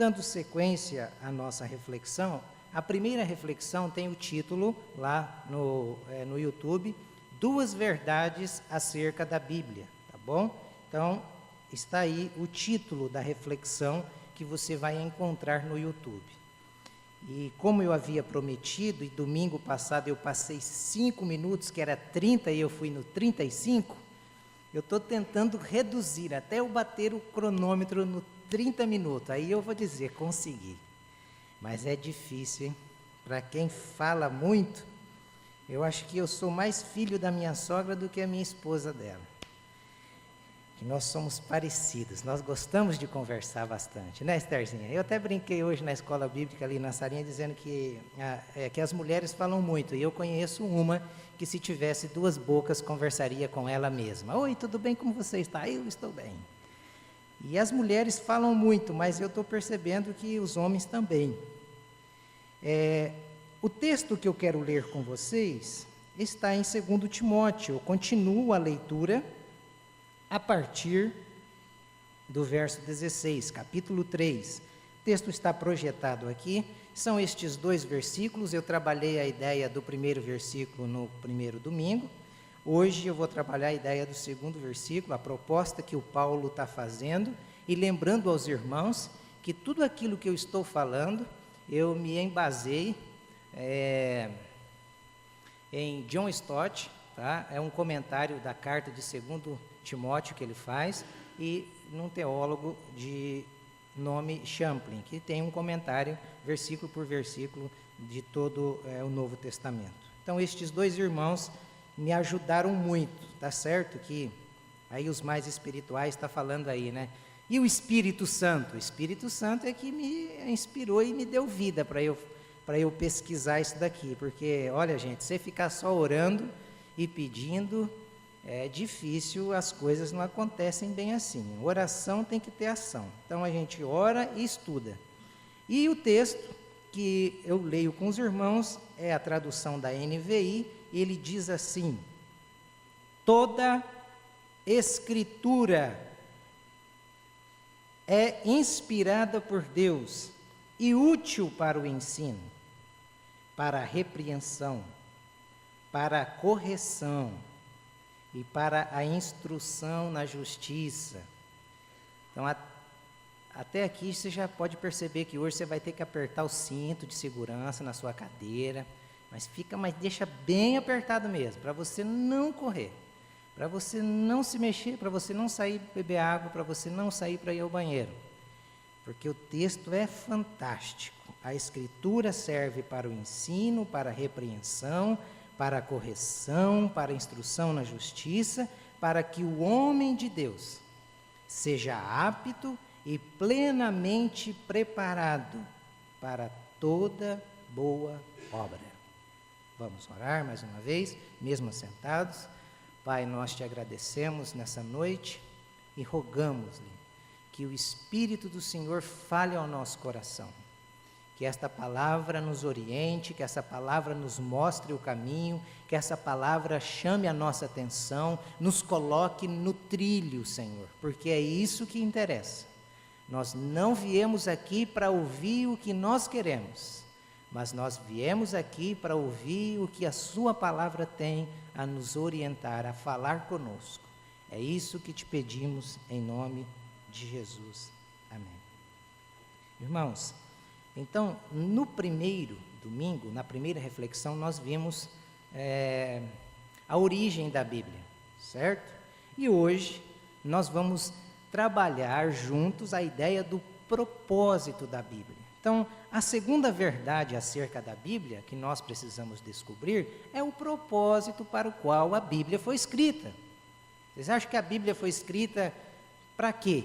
dando sequência à nossa reflexão, a primeira reflexão tem o título lá no YouTube, Duas Verdades acerca da Bíblia, tá bom? Então, está aí o título da reflexão que você vai encontrar no YouTube. E como eu havia prometido, e domingo passado eu passei 5 minutos, que era 30, e eu fui no 35, eu estou tentando reduzir até eu bater o cronômetro no 30 minutos. Aí eu vou dizer, consegui. Mas é difícil, hein? Para quem fala muito, eu acho que eu sou mais filho da minha sogra do que a minha esposa dela. Que nós somos parecidos, nós gostamos de conversar bastante, né, Estherzinha? Eu até brinquei hoje na escola bíblica ali na Sarinha, dizendo que as mulheres falam muito, e eu conheço uma que se tivesse 2 bocas conversaria com ela mesma. Oi, tudo bem, como você está? Eu estou bem. E as mulheres falam muito, mas eu estou percebendo que os homens também. O texto que eu quero ler com vocês está em 2 Timóteo. Eu continuo a leitura a partir do verso 16, capítulo 3. O texto está projetado aqui, são estes 2 versículos. Eu trabalhei a ideia do primeiro versículo no primeiro domingo. Hoje eu vou trabalhar a ideia do segundo versículo, a proposta que o Paulo está fazendo, e lembrando aos irmãos que tudo aquilo que eu estou falando, eu me embasei em John Stott, tá? É um comentário da carta de 2 Timóteo que ele faz, e num teólogo de nome Champlin, que tem um comentário, versículo por versículo, de todo o Novo Testamento. Então, estes 2 irmãos me ajudaram muito, tá certo? Que aí os mais espirituais estão falando aí, né? E o Espírito Santo? O Espírito Santo é que me inspirou e me deu vida para eu pesquisar isso daqui, porque, olha, gente, você ficar só orando e pedindo, é difícil, as coisas não acontecem bem assim. Oração tem que ter ação. Então, a gente ora e estuda. E o texto que eu leio com os irmãos é a tradução da NVI, e ele diz assim: toda Escritura é inspirada por Deus e útil para o ensino, para a repreensão, para a correção e para a instrução na justiça. Então, até aqui você já pode perceber que hoje você vai ter que apertar o cinto de segurança na sua cadeira, mas deixa bem apertado mesmo, para você não correr, para você não se mexer, para você não sair beber água, para você não sair para ir ao banheiro, porque o texto é fantástico. A Escritura serve para o ensino, para a repreensão, para a correção, para a instrução na justiça, para que o homem de Deus seja apto e plenamente preparado para toda boa obra. Vamos orar mais uma vez, mesmo assentados. Pai, nós te agradecemos nessa noite e rogamos-lhe que o Espírito do Senhor fale ao nosso coração, que esta palavra nos oriente, que essa palavra nos mostre o caminho, que essa palavra chame a nossa atenção, nos coloque no trilho, Senhor, porque é isso que interessa. Nós não viemos aqui para ouvir o que nós queremos, mas nós viemos aqui para ouvir o que a sua palavra tem a nos orientar, a falar conosco. É isso que te pedimos em nome de Jesus. Amém. Irmãos, então, no primeiro domingo, na primeira reflexão, nós vimos a origem da Bíblia, certo? E hoje nós vamos trabalhar juntos a ideia do propósito da Bíblia. Então, a segunda verdade acerca da Bíblia que nós precisamos descobrir é o propósito para o qual a Bíblia foi escrita. Vocês acham que a Bíblia foi escrita para quê?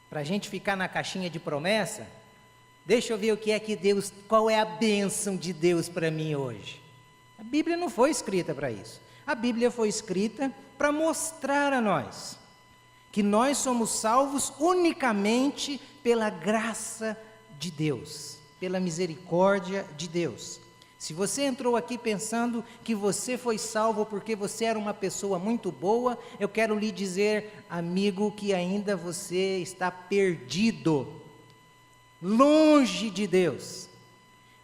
Para a gente ficar na caixinha de promessa? Deixa eu ver o que é que Deus, qual é a bênção de Deus para mim hoje. A Bíblia não foi escrita para isso. A Bíblia foi escrita para mostrar a nós que nós somos salvos unicamente pela graça de Deus, pela misericórdia de Deus. Se você entrou aqui pensando que você foi salvo porque você era uma pessoa muito boa, eu quero lhe dizer, amigo, que ainda você está perdido. longe de Deus.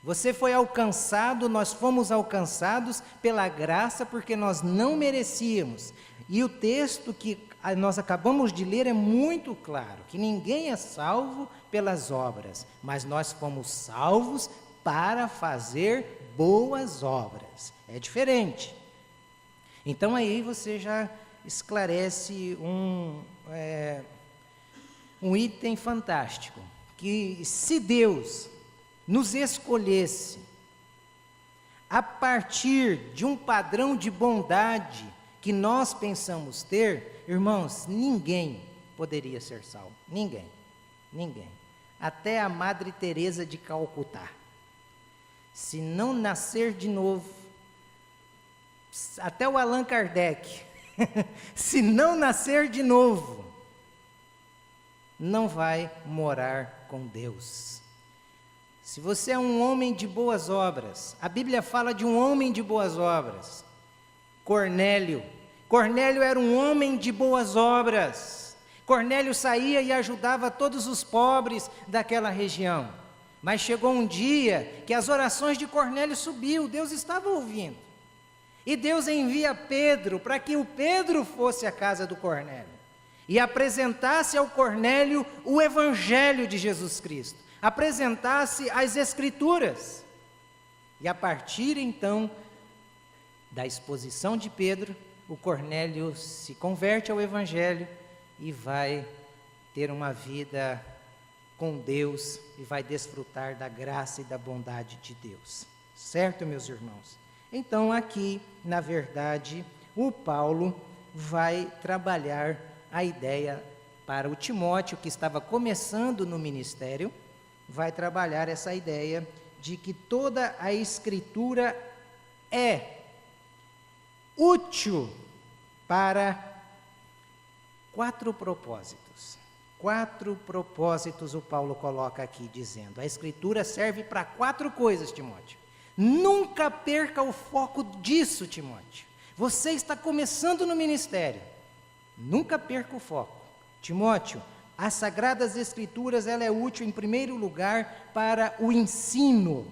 Você foi alcançado, nós fomos alcançados pela graça, porque nós não merecíamos. E o texto que nós acabamos de ler é muito claro, que ninguém é salvo pelas obras, mas nós fomos salvos para fazer boas obras. É diferente. Então aí você já esclarece um item fantástico, que se Deus nos escolhesse a partir de um padrão de bondade que nós pensamos ter, irmãos, ninguém poderia ser salvo. Ninguém. Até a Madre Teresa de Calcutá. Se não nascer de novo, até o Allan Kardec, se não nascer de novo, não vai morar com Deus. Se você é um homem de boas obras, a Bíblia fala de um homem de boas obras, Cornélio. Cornélio era um homem de boas obras. Cornélio saía e ajudava todos os pobres daquela região. Mas chegou um dia que as orações de Cornélio subiu, Deus estava ouvindo. E Deus envia Pedro para que o Pedro fosse à casa do Cornélio e apresentasse ao Cornélio o Evangelho de Jesus Cristo, apresentasse as Escrituras. E a partir então da exposição de Pedro, o Cornélio se converte ao Evangelho e vai ter uma vida com Deus e vai desfrutar da graça e da bondade de Deus. Certo, meus irmãos? Então aqui, na verdade, o Paulo vai trabalhar a ideia para o Timóteo, que estava começando no ministério, vai trabalhar essa ideia de que toda a Escritura é útil para 4 propósitos. 4 propósitos o Paulo coloca aqui, dizendo: a Escritura serve para 4 coisas, Timóteo. Nunca perca o foco disso, Timóteo. Você está começando no ministério. Nunca perca o foco. Timóteo, as Sagradas Escrituras, ela é útil em primeiro lugar para o ensino.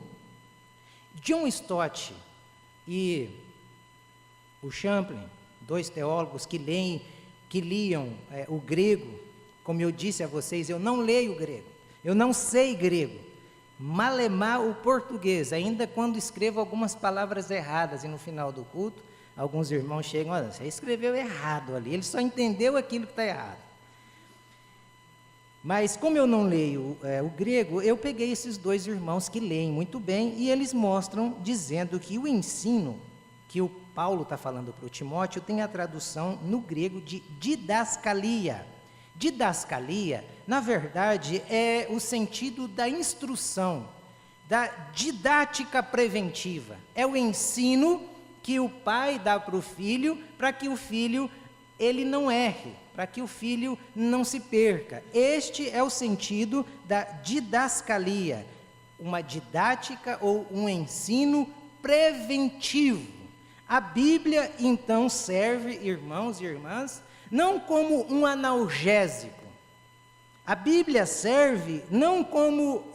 John Stott e o Champlin, 2 teólogos que liam o grego, como eu disse a vocês, eu não leio grego, eu não sei grego, malemar o português, ainda quando escrevo algumas palavras erradas, e no final do culto, alguns irmãos chegam, olha, você escreveu errado ali, ele só entendeu aquilo que está errado. Mas como eu não leio o grego, eu peguei esses 2 irmãos que leem muito bem, e eles mostram, dizendo que o ensino que o Paulo está falando para o Timóteo tem a tradução no grego de didascalia. Didascalia, na verdade, é o sentido da instrução, da didática preventiva. É o ensino que o pai dá para o filho, para que o filho ele não erre, para que o filho não se perca. Este é o sentido da didascalia, uma didática ou um ensino preventivo. A Bíblia, então, serve, irmãos e irmãs, não como um analgésico. A Bíblia serve não como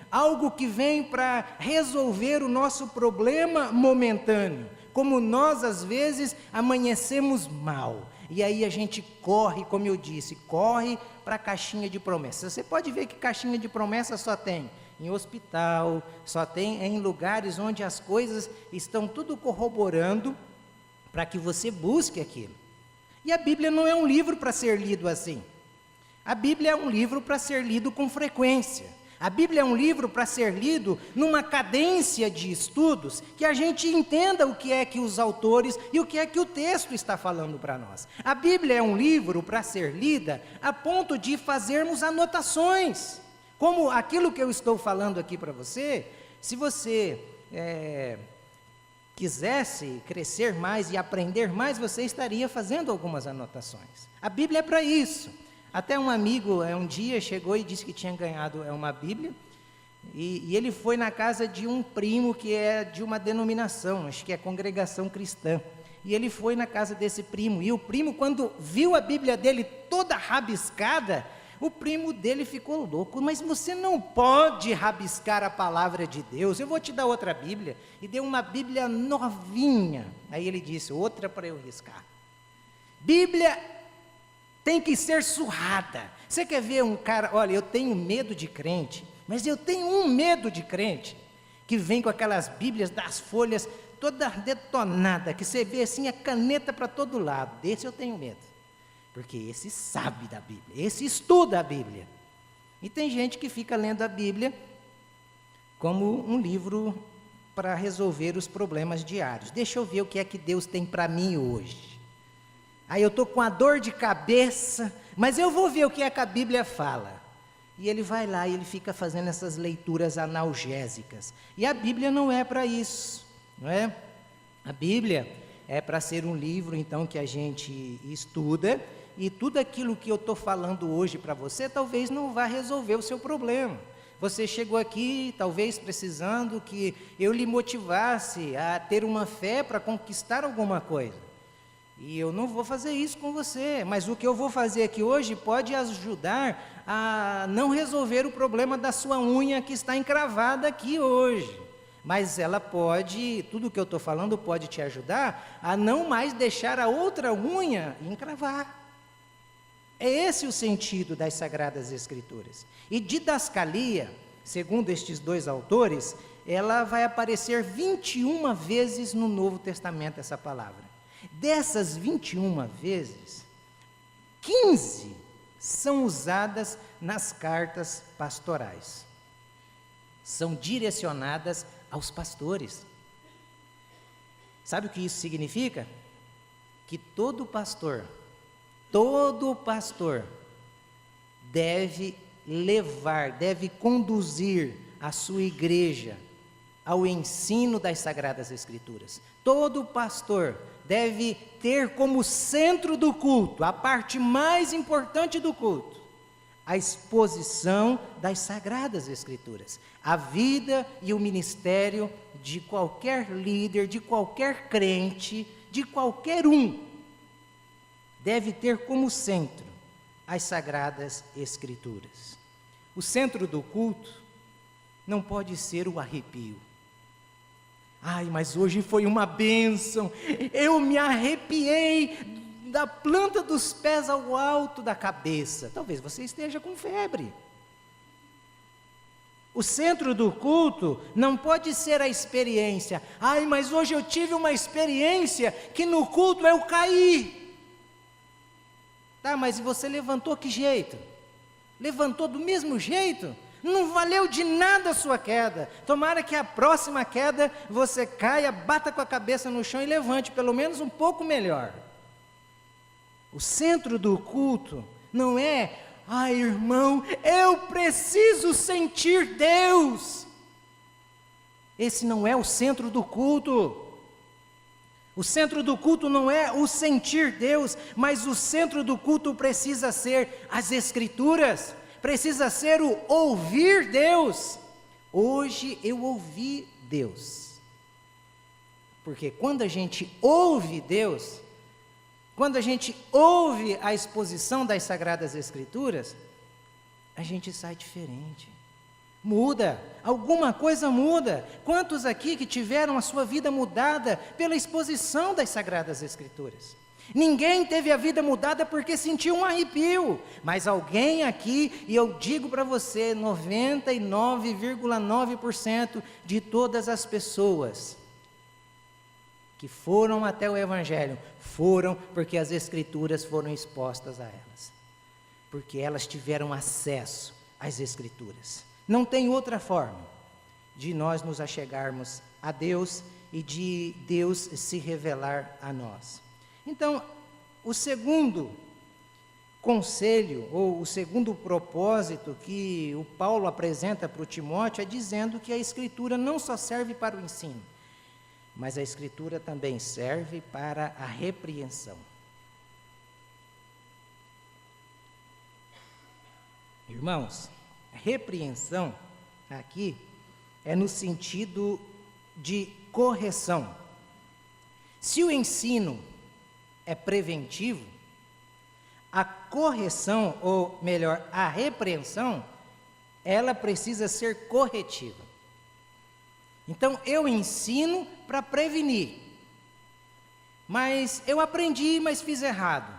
algo que vem para resolver o nosso problema momentâneo, como nós, às vezes, amanhecemos mal. E aí a gente corre, como eu disse, corre para a caixinha de promessas. Você pode ver que caixinha de promessas só tem em hospital, só tem em lugares onde as coisas estão tudo corroborando para que você busque aquilo. E a Bíblia não é um livro para ser lido assim. A Bíblia é um livro para ser lido com frequência. A Bíblia é um livro para ser lido numa cadência de estudos, que a gente entenda o que é que os autores e o que é que o texto está falando para nós. A Bíblia é um livro para ser lida a ponto de fazermos anotações. Como aquilo que eu estou falando aqui para você, se você quisesse crescer mais e aprender mais, você estaria fazendo algumas anotações. A Bíblia é para isso. Até um amigo um dia chegou e disse que tinha ganhado uma Bíblia, e ele foi na casa de um primo que é de uma denominação, acho que é Congregação Cristã. E ele foi na casa desse primo, e o primo, quando viu a Bíblia dele toda rabiscada, O primo dele ficou louco, mas você não pode rabiscar a palavra de Deus, eu vou te dar outra Bíblia. E deu uma Bíblia novinha. Aí ele disse, outra para eu riscar. Bíblia tem que ser surrada. Você quer ver um cara, olha, eu tenho medo de crente, mas eu tenho um medo de crente, que vem com aquelas Bíblias das folhas toda detonada, que você vê assim a caneta para todo lado. Desse eu tenho medo, porque esse sabe da Bíblia, esse estuda a Bíblia. E tem gente que fica lendo a Bíblia como um livro para resolver os problemas diários. Deixa eu ver o que é que Deus tem para mim hoje. Aí eu estou com a dor de cabeça, mas eu vou ver o que é que a Bíblia fala. E ele vai lá e ele fica fazendo essas leituras analgésicas. E a Bíblia não é para isso, não é? A Bíblia é para ser um livro, então, que a gente estuda, e tudo aquilo que eu estou falando hoje para você, talvez não vá resolver o seu problema. Você chegou aqui, talvez precisando que eu lhe motivasse a ter uma fé para conquistar alguma coisa. E eu não vou fazer isso com você, mas o que eu vou fazer aqui hoje pode ajudar a não resolver o problema da sua unha que está encravada aqui hoje. Mas ela pode, tudo o que eu estou falando pode te ajudar a não mais deixar a outra unha encravar. É esse o sentido das Sagradas Escrituras. E didascalia, segundo estes dois autores, ela vai aparecer 21 vezes no Novo Testamento, essa palavra. Dessas 21 vezes, 15 são usadas nas cartas pastorais. São direcionadas aos pastores. Sabe o que isso significa? Que todo pastor deve levar, deve conduzir a sua igreja ao ensino das Sagradas Escrituras. Todo pastor deve ter como centro do culto, a parte mais importante do culto, a exposição das Sagradas Escrituras. A vida e o ministério de qualquer líder, de qualquer crente, de qualquer um, deve ter como centro as Sagradas Escrituras. O centro do culto não pode ser o arrepio. Ai, mas hoje foi uma bênção, eu me arrepiei da planta dos pés ao alto da cabeça. Talvez você esteja com febre. O centro do culto não pode ser a experiência. Ai, mas hoje eu tive uma experiência que no culto eu caí. Tá, mas e você levantou que jeito? Levantou do mesmo jeito? Não valeu de nada a sua queda. Tomara que a próxima queda você caia, bata com a cabeça no chão e levante pelo menos um pouco melhor. O centro do culto não é, ai irmão, eu preciso sentir Deus. Esse não é o centro do culto. O centro do culto não é o sentir Deus, mas o centro do culto precisa ser as Escrituras. Precisa ser o ouvir Deus. Hoje eu ouvi Deus. Porque quando a gente ouve Deus, quando a gente ouve a exposição das Sagradas Escrituras, a gente sai diferente. Muda, alguma coisa muda. Quantos aqui que tiveram a sua vida mudada pela exposição das Sagradas Escrituras? Ninguém teve a vida mudada porque sentiu um arrepio, mas alguém aqui, e eu digo para você, 99,9% de todas as pessoas que foram até o Evangelho, foram porque as Escrituras foram expostas a elas, porque elas tiveram acesso às Escrituras. Não tem outra forma de nós nos achegarmos a Deus e de Deus se revelar a nós. Então, o segundo conselho, ou o segundo propósito que o Paulo apresenta para o Timóteo é dizendo que a Escritura não só serve para o ensino, mas a Escritura também serve para a repreensão. Irmãos, repreensão aqui é no sentido de correção. Se o ensino é preventivo, A correção, ou melhor, a repreensão, ela precisa ser corretiva. Então, eu ensino para prevenir. Mas eu aprendi, mas fiz errado.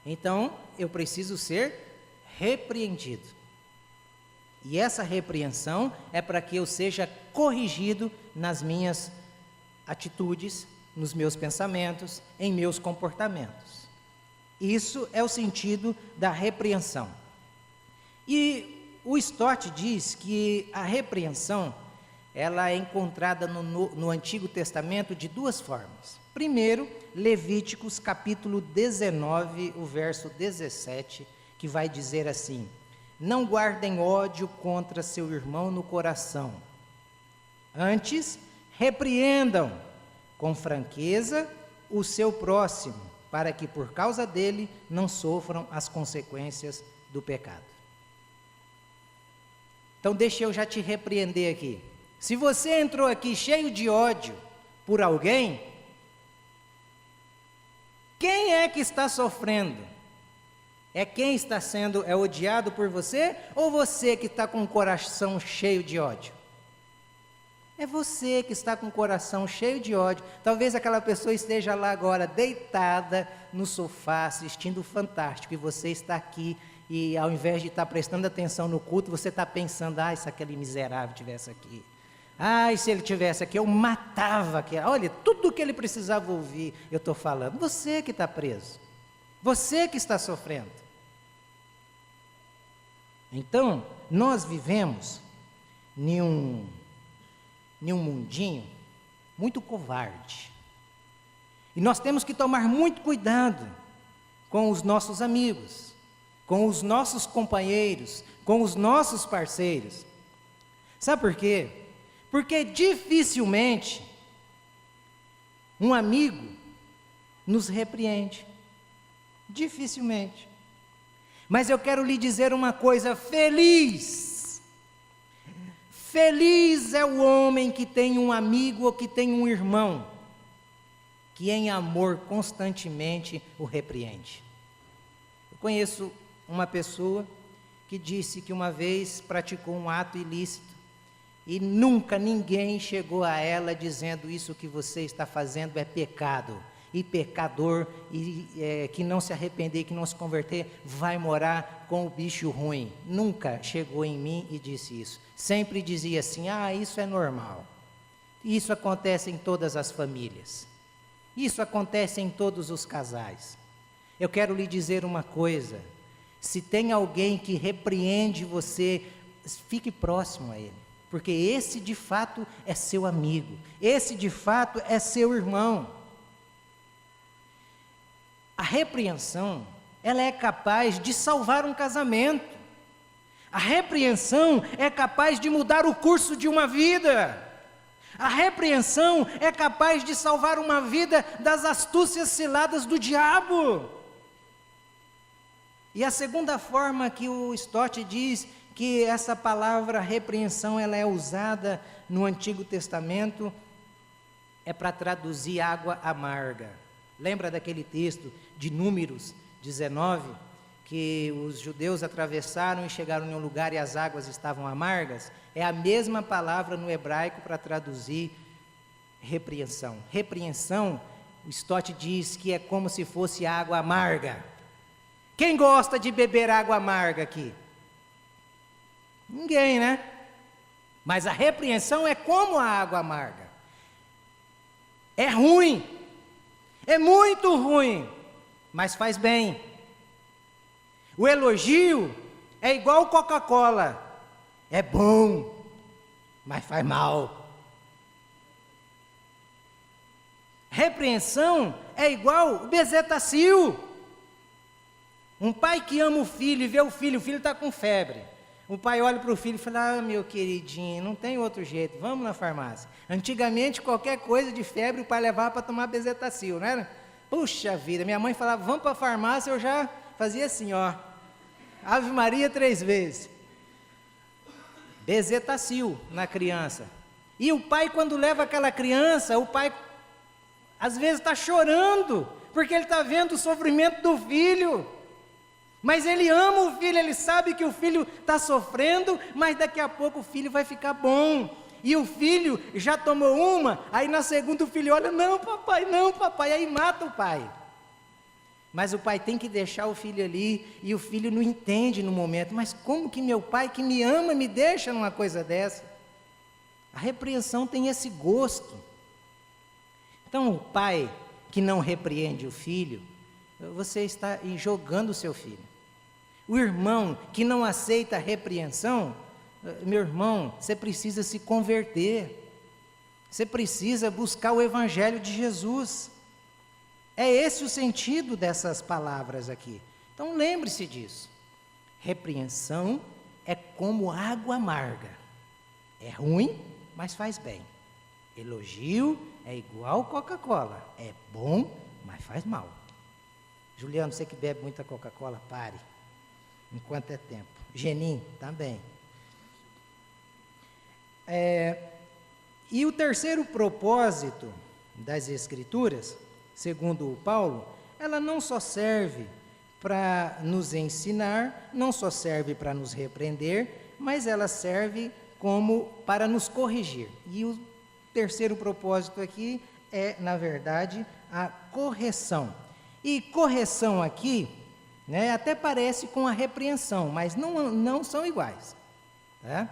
Então, eu preciso ser repreendido. E essa repreensão é para que eu seja corrigido nas minhas atitudes, nos meus pensamentos, em meus comportamentos. Isso é o sentido da repreensão. E o Stott diz que a repreensão, ela é encontrada no Antigo Testamento de duas formas. Primeiro, Levíticos capítulo 19, o verso 17, que vai dizer assim: não guardem ódio contra seu irmão no coração. Antes, repreendam com franqueza o seu próximo, para que por causa dele não sofram as consequências do pecado. Então deixa eu já te repreender aqui. Se você entrou aqui cheio de ódio por alguém, quem é que está sofrendo? É quem está sendo odiado por você, ou você que está com o coração cheio de ódio? É você que está com o coração cheio de ódio. Talvez aquela pessoa esteja lá agora, deitada no sofá, assistindo o Fantástico, e você está aqui, e ao invés de estar prestando atenção no culto, você está pensando: ai, se aquele miserável estivesse aqui. Ai, se ele estivesse aqui, eu matava aquele. Olha, tudo que ele precisava ouvir, eu estou falando. Você que está preso. Você que está sofrendo. Então, nós vivemos em um mundinho muito covarde. E nós temos que tomar muito cuidado com os nossos amigos, com os nossos companheiros, com os nossos parceiros. Sabe por quê? Porque dificilmente um amigo nos repreende. Dificilmente. Mas eu quero lhe dizer uma coisa: feliz. Feliz é o homem que tem um amigo ou que tem um irmão que em amor constantemente o repreende. Eu conheço uma pessoa que disse que uma vez praticou um ato ilícito e nunca ninguém chegou a ela dizendo: isso que você está fazendo é pecado. E pecador, que não se arrepender, que não se converter, vai morar com o bicho ruim. Nunca chegou em mim e disse isso. Sempre dizia assim: ah, isso é normal. Isso acontece em todas as famílias. Isso acontece em todos os casais. Eu quero lhe dizer uma coisa: se tem alguém que repreende você, fique próximo a ele. Porque esse de fato é seu amigo. Esse de fato é seu irmão. A repreensão, ela é capaz de salvar um casamento. A repreensão é capaz de mudar o curso de uma vida. A repreensão é capaz de salvar uma vida das astúcias ciladas do diabo. E a segunda forma que o Stott diz que essa palavra repreensão ela é usada no Antigo Testamento é para traduzir água amarga. Lembra daquele texto de Números 19, que os judeus atravessaram e chegaram em um lugar e as águas estavam amargas? É a mesma palavra no hebraico para traduzir repreensão. Repreensão, o Stott diz que é como se fosse água amarga. Quem gosta de beber água amarga aqui? Ninguém, né? Mas a repreensão é como a água amarga. É ruim. É muito ruim, mas faz bem. O elogio é igual Coca-Cola. É bom, mas faz mal. Repreensão é igual o bezetacil. Um pai que ama o filho e vê o filho está com febre. O pai olha para o filho e fala: ah, meu queridinho, não tem outro jeito, vamos na farmácia. Antigamente, qualquer coisa de febre, o pai levava para tomar bezetacil, não era? Puxa vida, minha mãe falava: vamos para a farmácia, eu já fazia assim, ó, Ave Maria 3 vezes. Bezetacil na criança. E o pai, quando leva aquela criança, o pai, às vezes está chorando, porque ele está vendo o sofrimento do filho. Mas ele ama o filho, ele sabe que o filho está sofrendo, mas daqui a pouco o filho vai ficar bom. E o filho já tomou uma, aí na segunda o filho olha, não papai, aí mata o pai. Mas o pai tem que deixar o filho ali, e o filho não entende no momento, mas como que meu pai que me ama me deixa numa coisa dessa? A repreensão tem esse gosto. Então o pai que não repreende o filho, você está jogando o seu filho. O irmão que não aceita a repreensão, meu irmão, você precisa se converter. Você precisa buscar o evangelho de Jesus. É esse o sentido dessas palavras aqui. Então lembre-se disso. Repreensão é como água amarga. É ruim, mas faz bem. Elogio é igual Coca-Cola. É bom, mas faz mal. Juliano, você que bebe muita Coca-Cola, pare. Enquanto é tempo. Geninho, também. E o terceiro propósito das Escrituras, segundo o Paulo, ela não só serve para nos ensinar, não só serve para nos repreender, mas ela serve como para nos corrigir. E o terceiro propósito aqui é, na verdade, a correção. E correção aqui, né, até parece com a repreensão, mas não são iguais. Tá?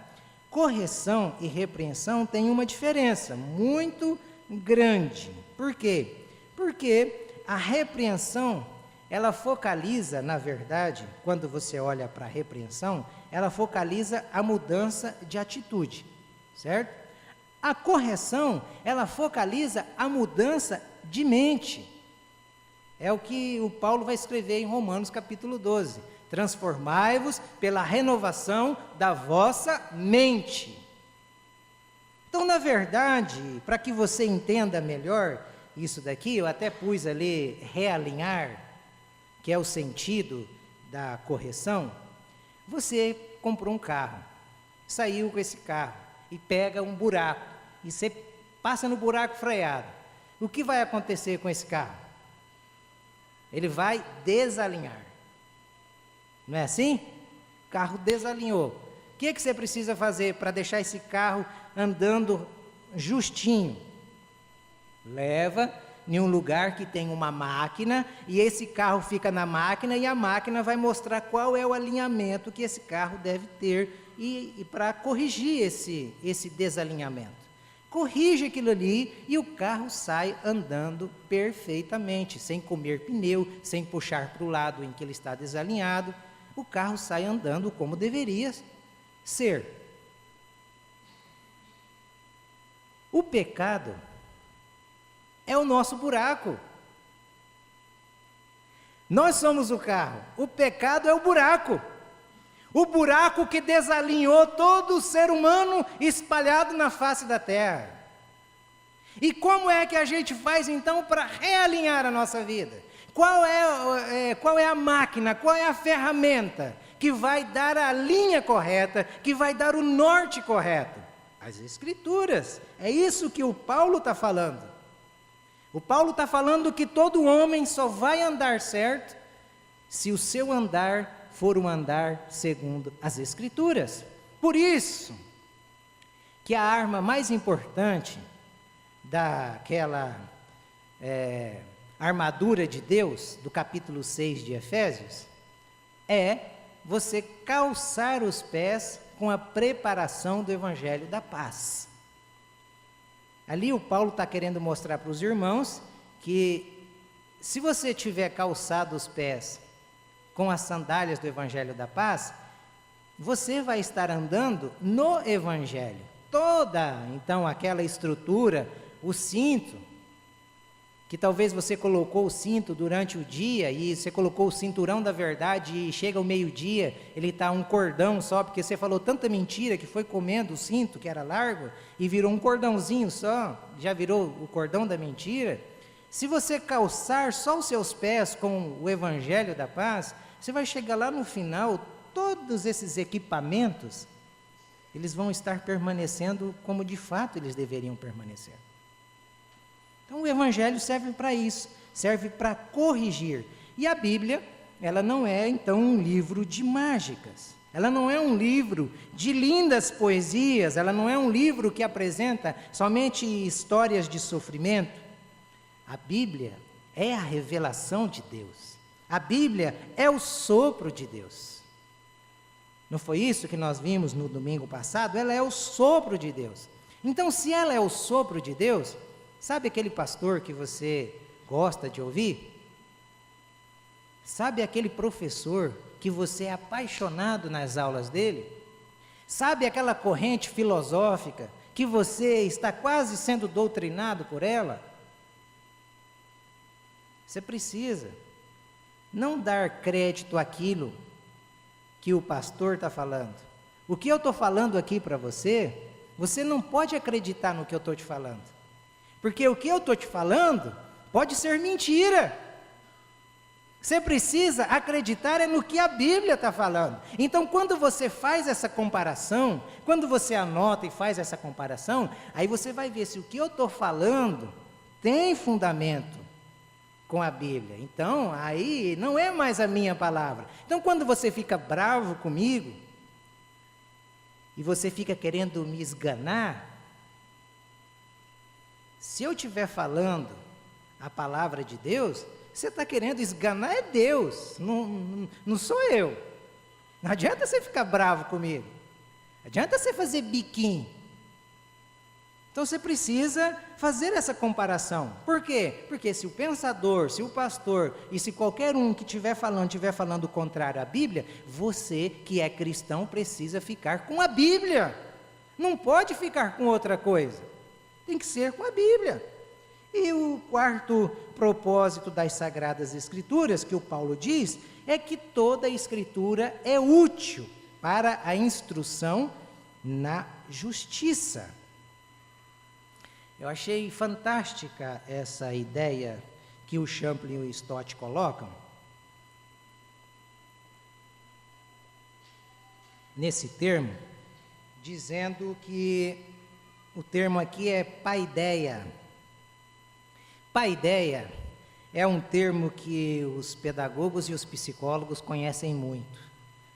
Correção e repreensão têm uma diferença muito grande. Por quê? Porque a repreensão, ela focaliza, na verdade, quando você olha para a repreensão, ela focaliza a mudança de atitude, certo? A correção, ela focaliza a mudança de mente. É o que o Paulo vai escrever em Romanos capítulo 12. Transformai-vos pela renovação da vossa mente. Então, na verdade, para que você entenda melhor isso daqui, eu até pus ali realinhar, que é o sentido da correção. Você comprou um carro, saiu com esse carro e pega um buraco, e você passa no buraco freado. O que vai acontecer com esse carro? Ele vai desalinhar. Não é assim? O carro desalinhou. O que você precisa fazer para deixar esse carro andando justinho? Leva em um lugar que tem uma máquina, e esse carro fica na máquina, e a máquina vai mostrar qual é o alinhamento que esse carro deve ter, e para corrigir esse desalinhamento. Corrige aquilo ali e o carro sai andando perfeitamente, sem comer pneu, sem puxar para o lado em que ele está desalinhado. O carro sai andando como deveria ser. O pecado é o nosso buraco. Nós somos o carro, o pecado é o buraco. O buraco que desalinhou todo o ser humano espalhado na face da terra. E como é que a gente faz então para realinhar a nossa vida? Qual é a máquina, qual é a ferramenta que vai dar a linha correta, que vai dar o norte correto? As Escrituras. É isso que o Paulo está falando. O Paulo está falando que todo homem só vai andar certo se o seu andar for um andar segundo as Escrituras. Por isso que a arma mais importante daquela armadura de Deus, do capítulo 6 de Efésios, é você calçar os pés com a preparação do Evangelho da Paz. Ali o Paulo está querendo mostrar para os irmãos que se você tiver calçado os pés com as sandálias do Evangelho da Paz, você vai estar andando no Evangelho. Então, aquela estrutura, o cinto, que talvez você colocou o cinto durante o dia, e você colocou o cinturão da verdade, e chega ao meio-dia, ele está um cordão só, porque você falou tanta mentira que foi comendo o cinto, que era largo, e virou um cordãozinho só, já virou o cordão da mentira. Se você calçar só os seus pés com o Evangelho da Paz, você vai chegar lá no final, todos esses equipamentos, eles vão estar permanecendo como de fato eles deveriam permanecer. Então o Evangelho serve para isso, serve para corrigir. E a Bíblia, ela não é então um livro de mágicas. Ela não é um livro de lindas poesias, ela não é um livro que apresenta somente histórias de sofrimento. A Bíblia é a revelação de Deus. A Bíblia é o sopro de Deus. Não foi isso que nós vimos no domingo passado? Ela é o sopro de Deus. Então, se ela é o sopro de Deus, sabe aquele pastor que você gosta de ouvir? Sabe aquele professor que você é apaixonado nas aulas dele? Sabe aquela corrente filosófica que você está quase sendo doutrinado por ela? Você precisa não dar crédito àquilo que o pastor está falando. O que eu estou falando aqui para você, você não pode acreditar no que eu estou te falando. Porque o que eu estou te falando pode ser mentira. Você precisa acreditar no que a Bíblia está falando. Então, quando você faz essa comparação, quando você anota e faz essa comparação, aí você vai ver se o que eu estou falando tem fundamento com a Bíblia. Então, aí não é mais a minha palavra. Então, quando você fica bravo comigo, e você fica querendo me esganar, se eu estiver falando a palavra de Deus, você está querendo esganar é Deus, não sou eu. Não adianta você ficar bravo comigo, não adianta você fazer biquinho. Então você precisa fazer essa comparação. Por quê? Porque se o pensador, se o pastor e se qualquer um que estiver falando o contrário à Bíblia, você que é cristão precisa ficar com a Bíblia. Não pode ficar com outra coisa. Tem que ser com a Bíblia. E o quarto propósito das Sagradas Escrituras, que o Paulo diz, é que toda a Escritura é útil para a instrução na justiça. Eu achei fantástica essa ideia que o Champlin e o Stott colocam. Nesse termo, dizendo que o termo aqui é paideia. Paideia é um termo que os pedagogos e os psicólogos conhecem muito.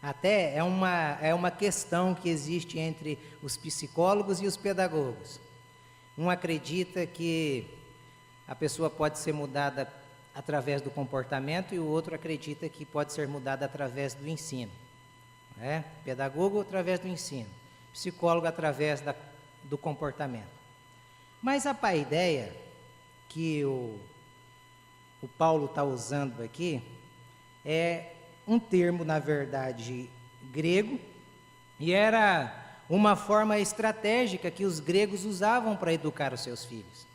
Até é uma questão que existe entre os psicólogos e os pedagogos. Um acredita que a pessoa pode ser mudada através do comportamento e o outro acredita que pode ser mudada através do ensino. Pedagogo através do ensino, psicólogo através do comportamento. Mas a paideia que o Paulo está usando aqui é um termo, na verdade, grego, e era uma forma estratégica que os gregos usavam para educar os seus filhos.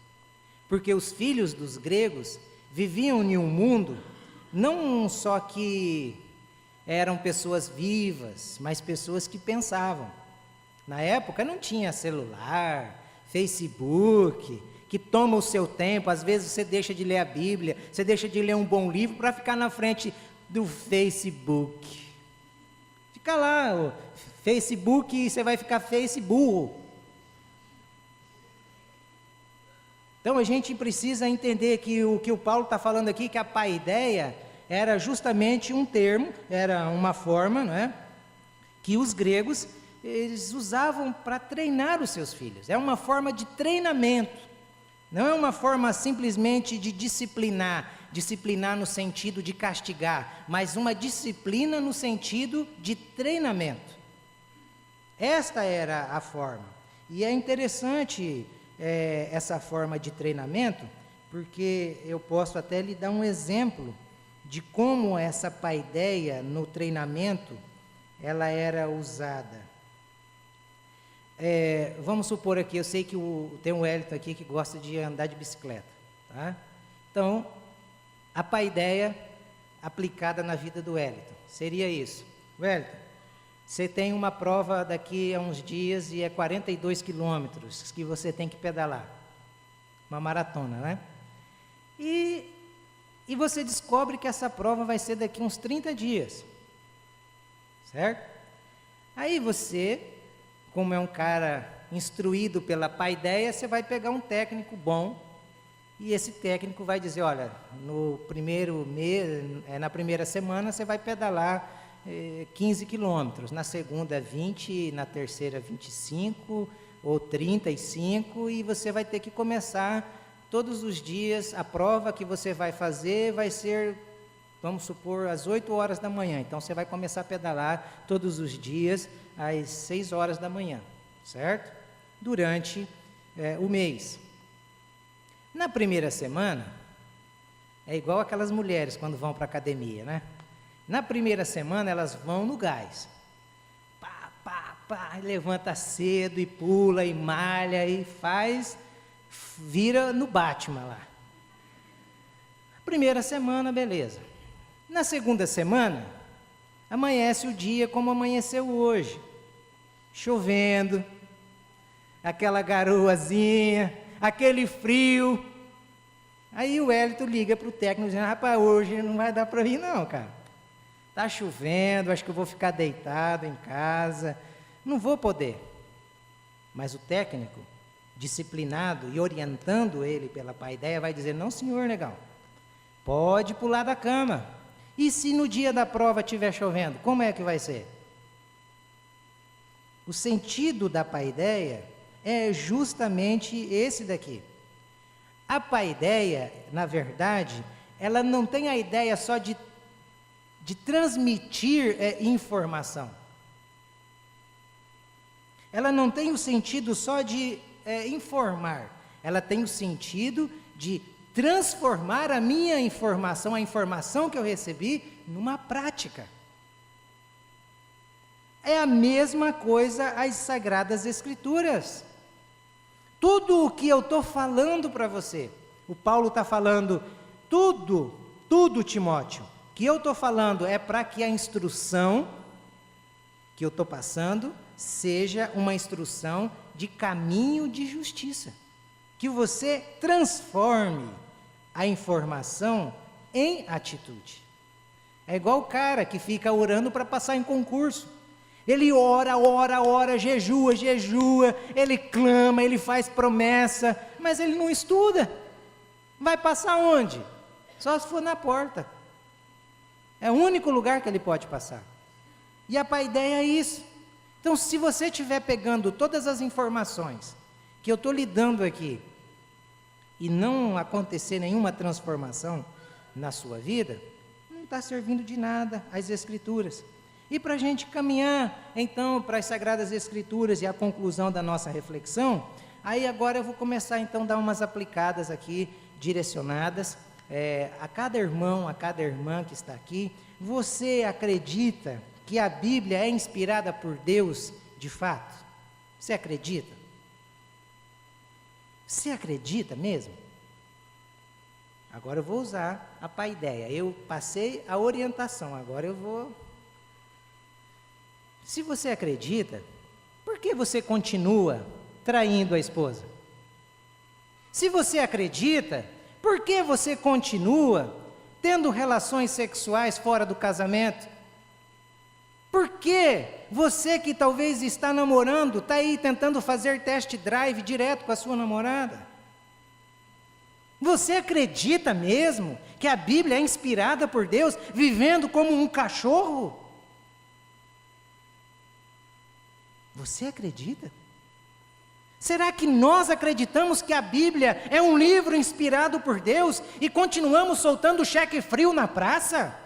Porque os filhos dos gregos viviam em um mundo não só que eram pessoas vivas, mas pessoas que pensavam. Na época não tinha celular, Facebook, que toma o seu tempo. Às vezes você deixa de ler a Bíblia, você deixa de ler um bom livro para ficar na frente do Facebook. Fica lá, o Facebook, e você vai ficar burro. Então a gente precisa entender que o que o Paulo está falando aqui, que a paideia era justamente um termo, era uma forma, não é? Que os gregos eles usavam para treinar os seus filhos. É uma forma de treinamento, não é uma forma simplesmente de disciplinar no sentido de castigar, mas uma disciplina no sentido de treinamento. Esta era a forma. E é interessante essa forma de treinamento, porque eu posso até lhe dar um exemplo de como essa paideia no treinamento ela era usada. Vamos supor aqui, eu sei que tem um Wellington aqui que gosta de andar de bicicleta, tá? Então, a paideia aplicada na vida do Wellington seria isso. Wellington, você tem uma prova daqui a uns dias e é 42 quilômetros que você tem que pedalar. Uma maratona, né? E você descobre que essa prova vai ser daqui a uns 30 dias. Certo? Aí você, como é um cara instruído pela paideia, você vai pegar um técnico bom E esse técnico vai dizer, olha, no primeiro mês, na primeira semana você vai pedalar 15 quilômetros, na segunda 20, na terceira 25 ou 35, e você vai ter que começar todos os dias. A prova que você vai fazer vai ser, vamos supor, às 8 horas da manhã. Então você vai começar a pedalar todos os dias às 6 horas da manhã, certo? Durante o mês. Na primeira semana, é igual aquelas mulheres quando vão para a academia, né? Na primeira semana elas vão no gás. Pá, pá, pá, levanta cedo e pula e malha e faz, vira no Batman lá. Primeira semana, beleza. Na segunda semana, amanhece o dia como amanheceu hoje. Chovendo, aquela garoazinha, aquele frio. Aí o Hélito liga para o técnico dizendo, rapaz, hoje não vai dar para ir não, cara. Está chovendo, acho que eu vou ficar deitado em casa, não vou poder. Mas o técnico, disciplinado e orientando ele pela paideia, vai dizer, não senhor, negão, pode pular da cama. E se no dia da prova estiver chovendo, como é que vai ser? O sentido da paideia é justamente esse daqui. A paideia, na verdade, ela não tem a ideia só de transmitir informação. Ela não tem o sentido só de informar. Ela tem o sentido de transformar a minha informação, a informação que eu recebi, numa prática. É a mesma coisa as Sagradas Escrituras. Tudo o que eu estou falando para você, o Paulo está falando, tudo, Timóteo, que eu estou falando é para que a instrução que eu estou passando seja uma instrução de caminho de justiça. Que você transforme a informação em atitude. É igual o cara que fica orando para passar em concurso. Ele ora, jejua, ele clama, ele faz promessa, mas ele não estuda. Vai passar onde? Só se for na porta. É o único lugar que ele pode passar. E a paideia é isso. Então, se você estiver pegando todas as informações que eu estou lhe dando aqui, e não acontecer nenhuma transformação na sua vida, não está servindo de nada as Escrituras. E para a gente caminhar, então, para as Sagradas Escrituras e a conclusão da nossa reflexão, aí agora eu vou começar, então, a dar umas aplicadas aqui, direcionadas, a cada irmão, a cada irmã que está aqui. Você acredita que a Bíblia é inspirada por Deus, de fato? Você acredita? Você acredita mesmo? Agora eu vou usar a paideia. Eu passei a orientação, agora eu vou... Se você acredita, por que você continua traindo a esposa? Se você acredita, por que você continua tendo relações sexuais fora do casamento? Por que você que talvez está namorando, está aí tentando fazer test drive direto com a sua namorada? Você acredita mesmo que a Bíblia é inspirada por Deus, vivendo como um cachorro? Você acredita? Será que nós acreditamos que a Bíblia é um livro inspirado por Deus e continuamos soltando cheque frio na praça?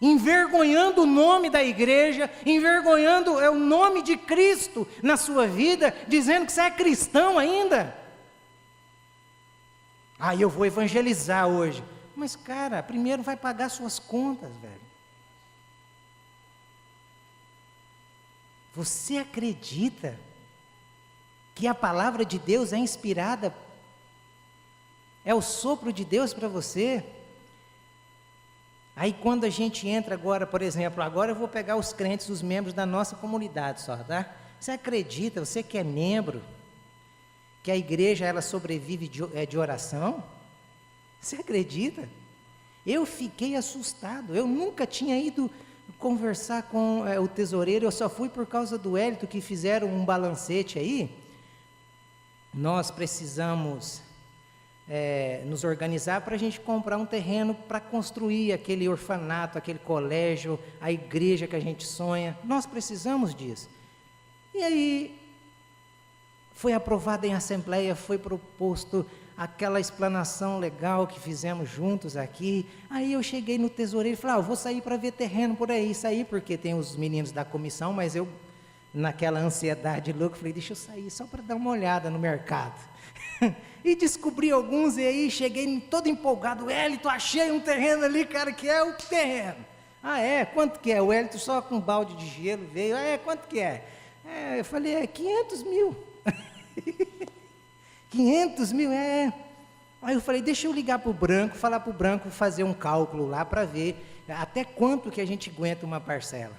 Envergonhando o nome da igreja, envergonhando o nome de Cristo na sua vida, dizendo que você é cristão ainda. Eu vou evangelizar hoje. Mas cara, primeiro vai pagar suas contas, velho. Você acredita que a palavra de Deus é inspirada? É o sopro de Deus para você? Aí quando a gente entra agora, por exemplo, agora eu vou pegar os crentes, os membros da nossa comunidade só, tá? Você acredita, você que é membro, que a igreja ela sobrevive de oração? Você acredita? Eu fiquei assustado, eu nunca tinha ido conversar com o tesoureiro, eu só fui por causa do Hélito, que fizeram um balancete aí, nós precisamos nos organizar para a gente comprar um terreno para construir aquele orfanato, aquele colégio, a igreja que a gente sonha. Nós precisamos disso. E aí, foi aprovado em assembleia, foi proposto aquela explanação legal que fizemos juntos aqui. Aí eu cheguei no tesoureiro e falei, eu vou sair para ver terreno por aí. Saí porque tem os meninos da comissão, mas eu, naquela ansiedade louca, falei, deixa eu sair só para dar uma olhada no mercado. E descobri alguns, e aí cheguei todo empolgado, Hélito, achei um terreno ali, cara, que é o terreno. Ah, é? Quanto que é? O Hélito só com um balde de gelo veio, quanto que é? Eu falei, 500 mil. 500 mil, Aí eu falei, deixa eu ligar para o Branco, falar para o Branco fazer um cálculo lá para ver até quanto que a gente aguenta uma parcela.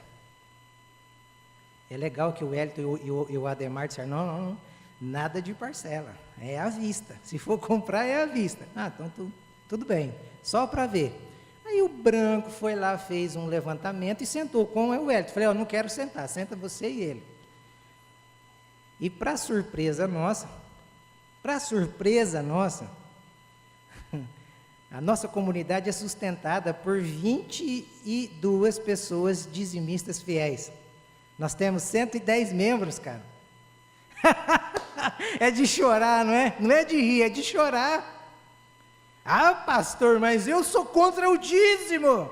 É legal que o Hélito e o Ademar disseram, não, nada de parcela, é à vista. Se for comprar, é à vista. Então tudo bem, só para ver. Aí o Branco foi lá, fez um levantamento e sentou com o Hélito. Falei, não quero sentar, senta você e ele. E para surpresa nossa, a nossa comunidade é sustentada por 22 pessoas dizimistas fiéis. Nós temos 110 membros, cara. É de chorar, não é? Não é de rir, é de chorar. Pastor, mas eu sou contra o dízimo.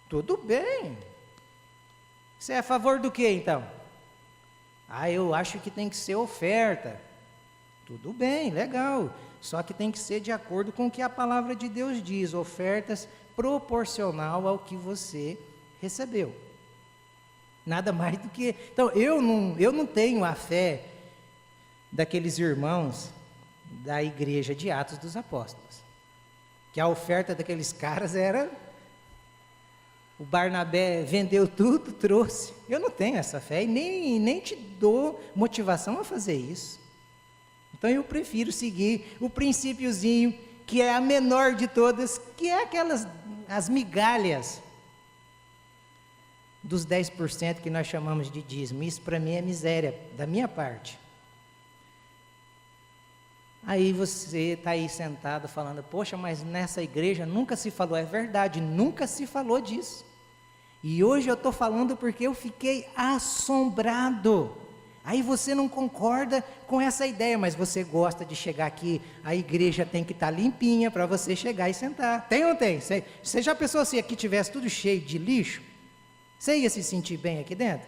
Tudo bem. Você é a favor do quê, então? Eu acho que tem que ser oferta. Tudo bem, legal. Só que tem que ser de acordo com o que a palavra de Deus diz. Ofertas proporcional ao que você recebeu. Nada mais do que... Então, eu não tenho a fé daqueles irmãos da igreja de Atos dos Apóstolos. Que a oferta daqueles caras era... O Barnabé vendeu tudo, trouxe. Eu não tenho essa fé e nem te dou motivação a fazer isso. Então eu prefiro seguir o princípiozinho, que é a menor de todas, que é as migalhas dos 10% que nós chamamos de dízimo. Isso para mim é miséria, da minha parte. Aí você está aí sentado falando, poxa, mas nessa igreja nunca se falou. É verdade, nunca se falou disso. E hoje eu estou falando porque eu fiquei assombrado. Aí você não concorda com essa ideia, mas você gosta de chegar aqui, a igreja tem que estar limpinha para você chegar e sentar. Tem ou não tem? Você já pensou se aqui tivesse tudo cheio de lixo? Você ia se sentir bem aqui dentro?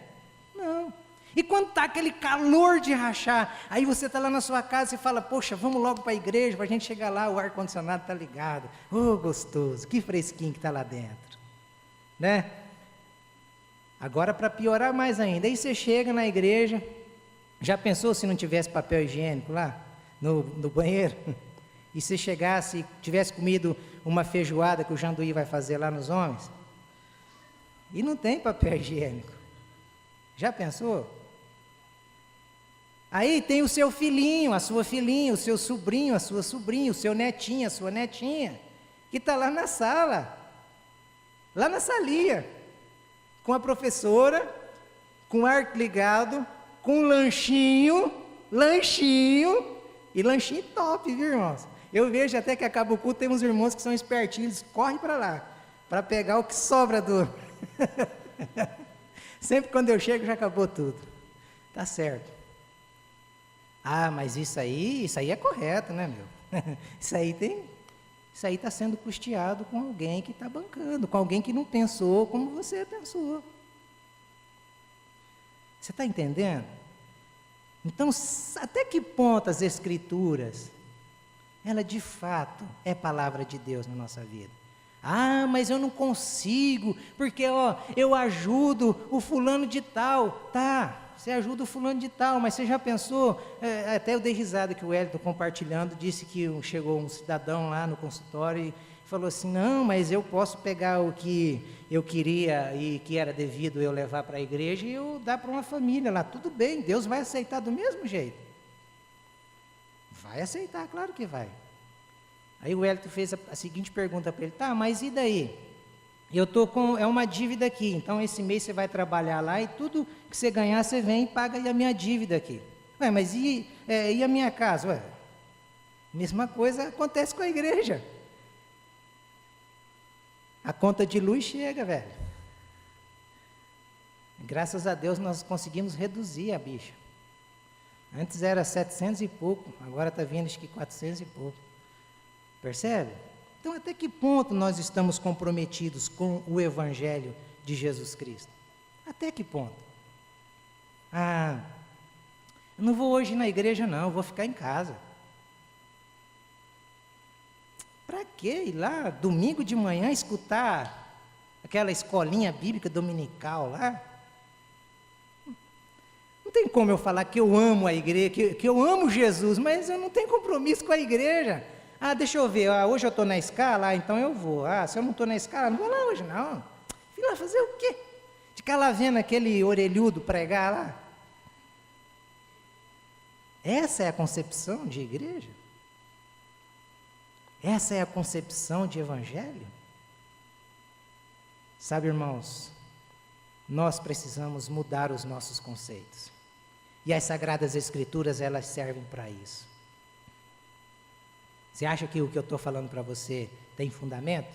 Não. E quando está aquele calor de rachar, aí você está lá na sua casa e fala, poxa, vamos logo para a igreja, para a gente chegar lá, o ar-condicionado está ligado. Gostoso, que fresquinho que está lá dentro. Né? Agora, para piorar mais ainda, aí você chega na igreja, já pensou se não tivesse papel higiênico lá, no banheiro? E se chegasse, tivesse comido uma feijoada que o Janduí vai fazer lá nos homens? E não tem papel higiênico. Já pensou? Aí tem o seu filhinho, a sua filhinha, o seu sobrinho, a sua sobrinha, o seu netinho, a sua netinha, que está lá na sala, lá na salinha, com a professora, com o ar ligado, com um lanchinho, e lanchinho top, viu, irmãos? Eu vejo até que acaba o culto, tem uns irmãos que são espertinhos, correm para lá, para pegar o que sobra do... Sempre quando eu chego já acabou tudo. Tá certo. Mas isso aí é correto, né, meu? Isso aí está sendo custeado com alguém que está bancando, com alguém que não pensou como você pensou. Você está entendendo? Então, até que ponto as Escrituras, ela de fato é palavra de Deus na nossa vida? Mas eu não consigo, porque eu ajudo o fulano de tal. Tá, você ajuda o fulano de tal, mas você já pensou, até eu dei risada que o Hélito compartilhando, disse que chegou um cidadão lá no consultório e falou assim, não, mas eu posso pegar o que eu queria e que era devido eu levar para a igreja e eu dar para uma família lá. Tudo bem, Deus vai aceitar do mesmo jeito. Vai aceitar, claro que vai. Aí o Hélito fez a seguinte pergunta para ele, mas e daí? Eu estou com uma dívida aqui, então esse mês você vai trabalhar lá e tudo que você ganhar, você vem e paga a minha dívida aqui. Ué, mas e a minha casa? Ué, mesma coisa acontece com a igreja. A conta de luz chega, velho. Graças a Deus nós conseguimos reduzir a bicha. Antes era 700 e pouco, agora está vindo acho que 400 e pouco. Percebe? Então até que ponto nós estamos comprometidos com o Evangelho de Jesus Cristo? Até que ponto? Ah, eu não vou hoje na igreja não, eu vou ficar em casa. Para que ir lá domingo de manhã escutar aquela escolinha bíblica dominical lá? Não tem como eu falar que eu amo a igreja, que eu amo Jesus, mas eu não tenho compromisso com a igreja. Ah, deixa eu ver, hoje eu estou na escala, então eu vou. Ah, se eu não estou na escala, não vou lá hoje não. Fui lá fazer o quê? Ficar lá vendo aquele orelhudo pregar lá? Essa é a concepção de igreja? Essa é a concepção de evangelho? Sabe, irmãos, nós precisamos mudar os nossos conceitos. E as Sagradas Escrituras, elas servem para isso. Você acha que o que eu estou falando para você tem fundamento?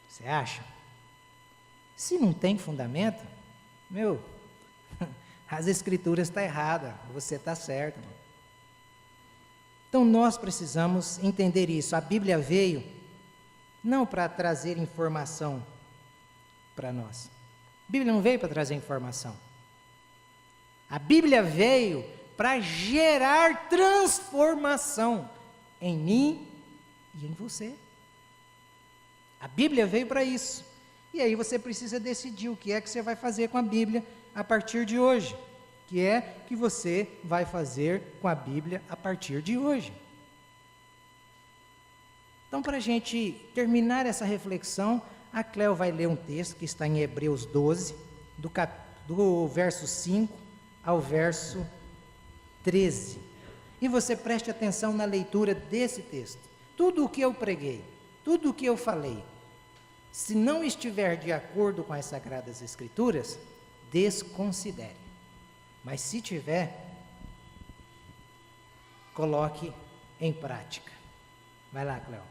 Você acha? Se não tem fundamento, as Escrituras estão erradas, você está certo. Irmão. Então nós precisamos entender isso. A Bíblia veio não para trazer informação para nós. A Bíblia não veio para trazer informação. A Bíblia veio para gerar transformação em mim e em você. A Bíblia veio para isso. E aí você precisa decidir o que é que você vai fazer com a Bíblia a partir de hoje. O que é que você vai fazer com a Bíblia a partir de hoje. Então, para a gente terminar essa reflexão, a Cléo vai ler um texto que está em Hebreus 12, do verso 5 ao verso 13. E você preste atenção na leitura desse texto. Tudo o que eu preguei, tudo o que eu falei, se não estiver de acordo com as Sagradas Escrituras, desconsidere. Mas se tiver, coloque em prática. Vai lá, Cléo.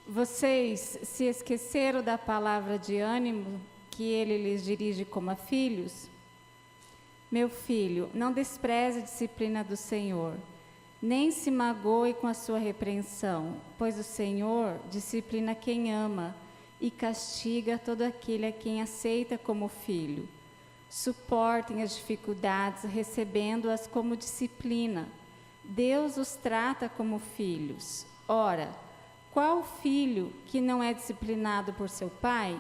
Vocês se esqueceram da palavra de ânimo que ele lhes dirige como a filhos? Meu filho, não despreze a disciplina do Senhor, nem se magoe com a sua repreensão, pois o Senhor disciplina quem ama e castiga todo aquele a quem aceita como filho. Suportem as dificuldades, recebendo-as como disciplina. Deus os trata como filhos. Ora, qual filho que não é disciplinado por seu pai?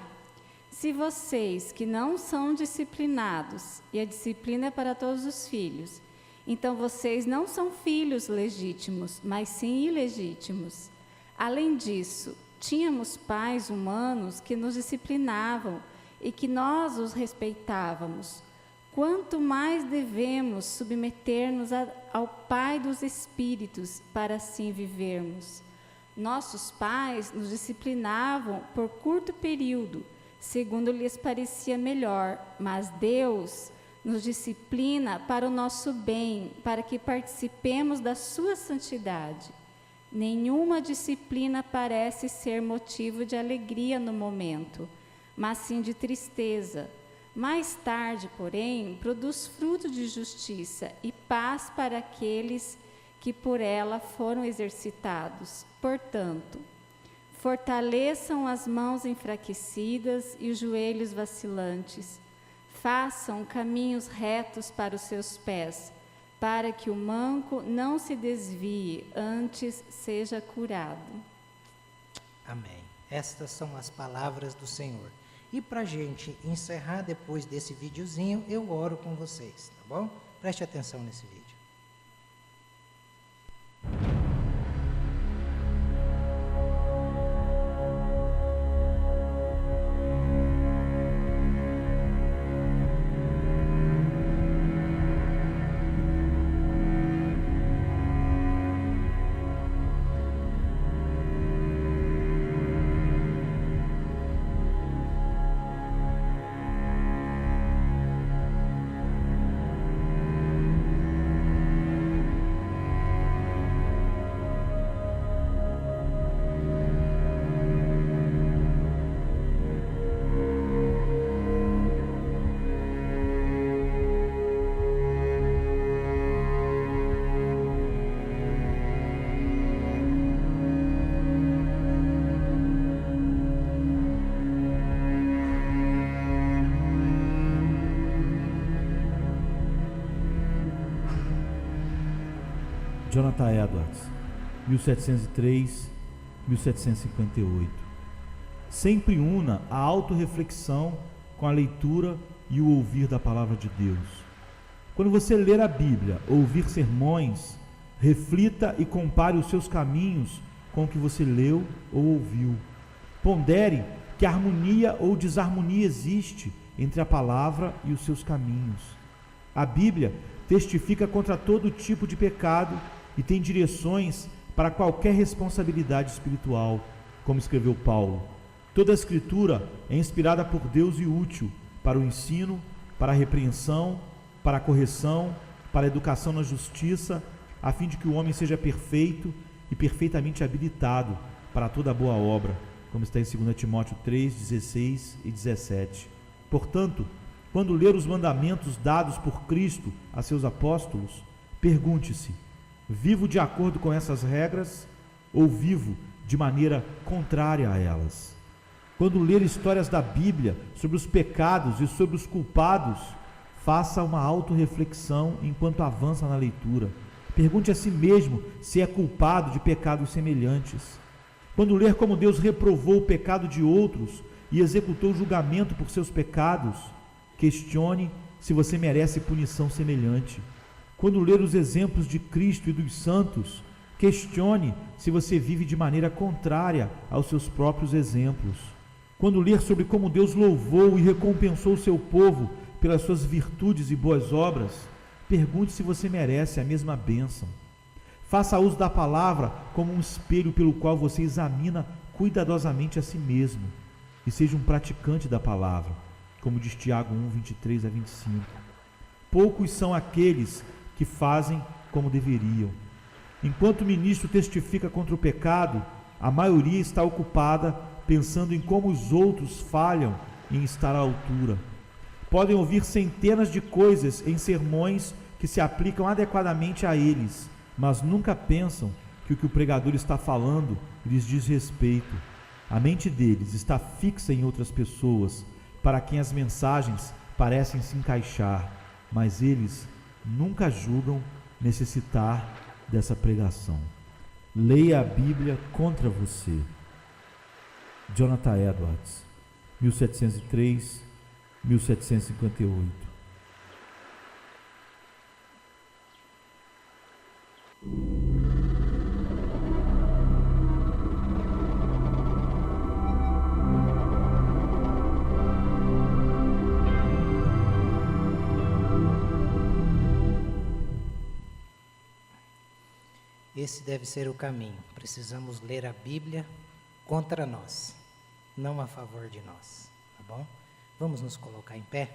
Se vocês que não são disciplinados, e a disciplina é para todos os filhos, então vocês não são filhos legítimos, mas sim ilegítimos. Além disso, tínhamos pais humanos que nos disciplinavam e que nós os respeitávamos. Quanto mais devemos submeter-nos ao Pai dos Espíritos para assim vivermos. Nossos pais nos disciplinavam por curto período, segundo lhes parecia melhor, mas Deus nos disciplina para o nosso bem, para que participemos da sua santidade. Nenhuma disciplina parece ser motivo de alegria no momento, mas sim de tristeza. Mais tarde, porém, produz fruto de justiça e paz para aqueles que por ela foram exercitados. Portanto, fortaleçam as mãos enfraquecidas e os joelhos vacilantes. Façam caminhos retos para os seus pés, para que o manco não se desvie, antes seja curado. Amém. Estas são as palavras do Senhor. E para a gente encerrar depois desse videozinho, eu oro com vocês, tá bom? Preste atenção nesse vídeo. Jonathan Edwards, 1703-1758. Sempre una a autorreflexão com a leitura e o ouvir da palavra de Deus. Quando você ler a Bíblia ou ouvir sermões, reflita e compare os seus caminhos com o que você leu ou ouviu. Pondere que harmonia ou desarmonia existe entre a palavra e os seus caminhos. A Bíblia testifica contra todo tipo de pecado e tem direções para qualquer responsabilidade espiritual, como escreveu Paulo. Toda a Escritura é inspirada por Deus e útil para o ensino, para a repreensão, para a correção, para a educação na justiça, a fim de que o homem seja perfeito e perfeitamente habilitado para toda boa obra, como está em 2 Timóteo 3, 16 e 17. Portanto, quando ler os mandamentos dados por Cristo a seus apóstolos, pergunte-se: vivo de acordo com essas regras ou vivo de maneira contrária a elas? Quando ler histórias da Bíblia sobre os pecados e sobre os culpados, faça uma autorreflexão enquanto avança na leitura. Pergunte a si mesmo se é culpado de pecados semelhantes. Quando ler como Deus reprovou o pecado de outros e executou julgamento por seus pecados, questione se você merece punição semelhante. Quando ler os exemplos de Cristo e dos santos, questione se você vive de maneira contrária aos seus próprios exemplos. Quando ler sobre como Deus louvou e recompensou o seu povo pelas suas virtudes e boas obras, pergunte se você merece a mesma bênção. Faça uso da palavra como um espelho pelo qual você examina cuidadosamente a si mesmo e seja um praticante da palavra, como diz Tiago 1, 23 a 25. Poucos são aqueles que fazem como deveriam. Enquanto o ministro testifica contra o pecado, a maioria está ocupada pensando em como os outros falham em estar à altura. Podem ouvir centenas de coisas em sermões que se aplicam adequadamente a eles, mas nunca pensam que o que o pregador está falando lhes diz respeito. A mente deles está fixa em outras pessoas, para quem as mensagens parecem se encaixar, mas eles nunca julgam necessitar dessa pregação. Leia a Bíblia contra você. Jonathan Edwards, 1703-1758. Esse deve ser o caminho. Precisamos ler a Bíblia contra nós, não a favor de nós, tá bom? Vamos nos colocar em pé.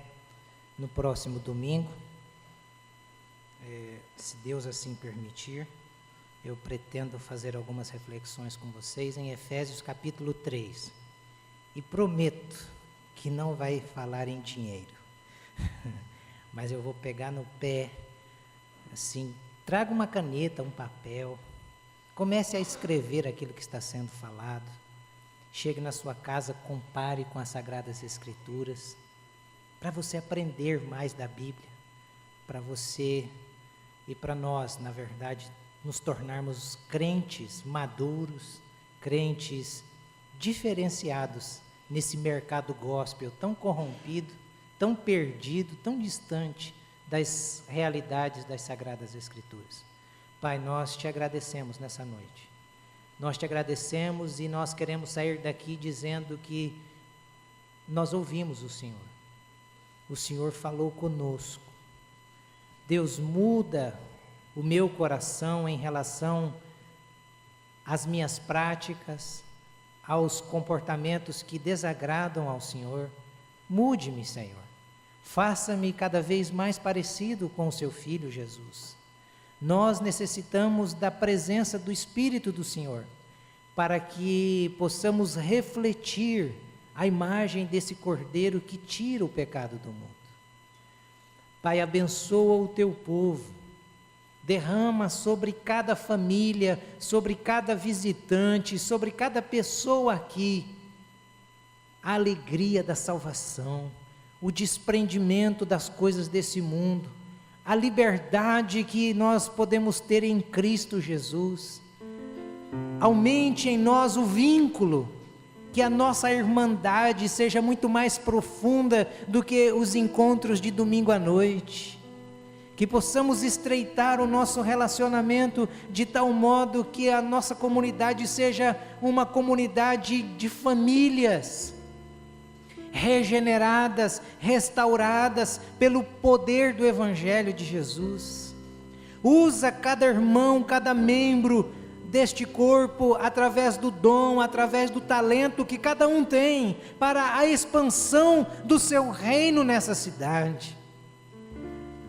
No próximo domingo, se Deus assim permitir, eu pretendo fazer algumas reflexões com vocês em Efésios capítulo 3. E prometo que não vai falar em dinheiro, mas eu vou pegar no pé, assim, traga uma caneta, um papel, comece a escrever aquilo que está sendo falado. Chegue na sua casa, compare com as Sagradas Escrituras, para você aprender mais da Bíblia, para você e para nós, na verdade, nos tornarmos crentes maduros, crentes diferenciados nesse mercado gospel tão corrompido, tão perdido, tão distante das realidades das Sagradas Escrituras. Pai, nós te agradecemos nessa noite. Nós te agradecemos e nós queremos sair daqui dizendo que nós ouvimos o Senhor. O Senhor falou conosco. Deus, muda o meu coração em relação às minhas práticas, aos comportamentos que desagradam ao Senhor. Mude-me, Senhor. Faça-me cada vez mais parecido com o seu Filho Jesus. Nós necessitamos da presença do Espírito do Senhor, para que possamos refletir a imagem desse Cordeiro que tira o pecado do mundo. Pai, abençoa o teu povo, derrama sobre cada família, sobre cada visitante, sobre cada pessoa aqui, a alegria da salvação, o desprendimento das coisas desse mundo, a liberdade que nós podemos ter em Cristo Jesus. Aumente em nós o vínculo, que a nossa irmandade seja muito mais profunda do que os encontros de domingo à noite. Que possamos estreitar o nosso relacionamento de tal modo que a nossa comunidade seja uma comunidade de famílias regeneradas, restauradas pelo poder do Evangelho de Jesus. Usa cada irmão, cada membro deste corpo, através do dom, através do talento que cada um tem, para a expansão do seu reino nessa cidade.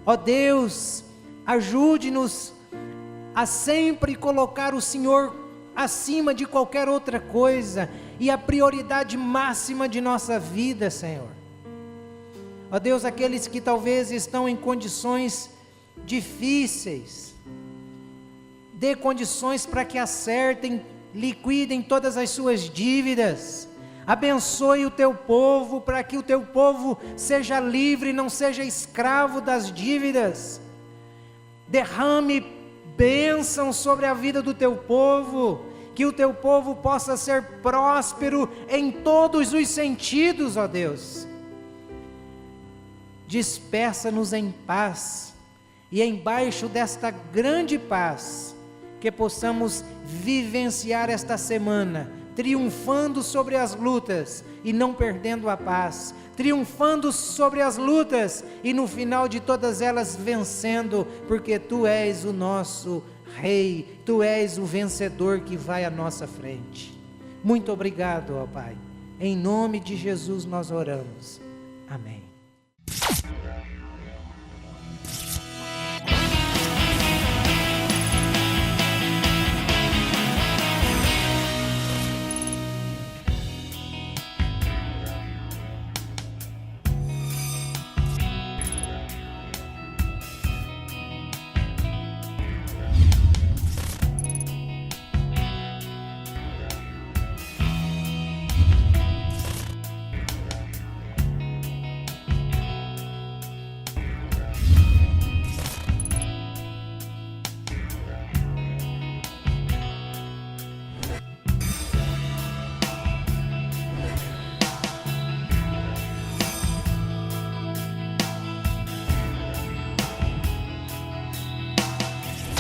Ó Deus, ajude-nos a sempre colocar o Senhor acima de qualquer outra coisa, e a prioridade máxima de nossa vida, Senhor. Ó Deus, aqueles que talvez estão em condições difíceis, dê condições para que acertem, liquidem todas as suas dívidas. Abençoe o teu povo, para que o teu povo seja livre, não seja escravo das dívidas. Derrame bênção sobre a vida do teu povo, que o teu povo possa ser próspero em todos os sentidos, ó Deus. Despeça-nos em paz, e embaixo desta grande paz, que possamos vivenciar esta semana, triunfando sobre as lutas e não perdendo a paz, triunfando sobre as lutas e no final de todas elas vencendo, porque Tu és o nosso Rei, Tu és o vencedor que vai à nossa frente. Muito obrigado, ó Pai. Em nome de Jesus nós oramos. Amém.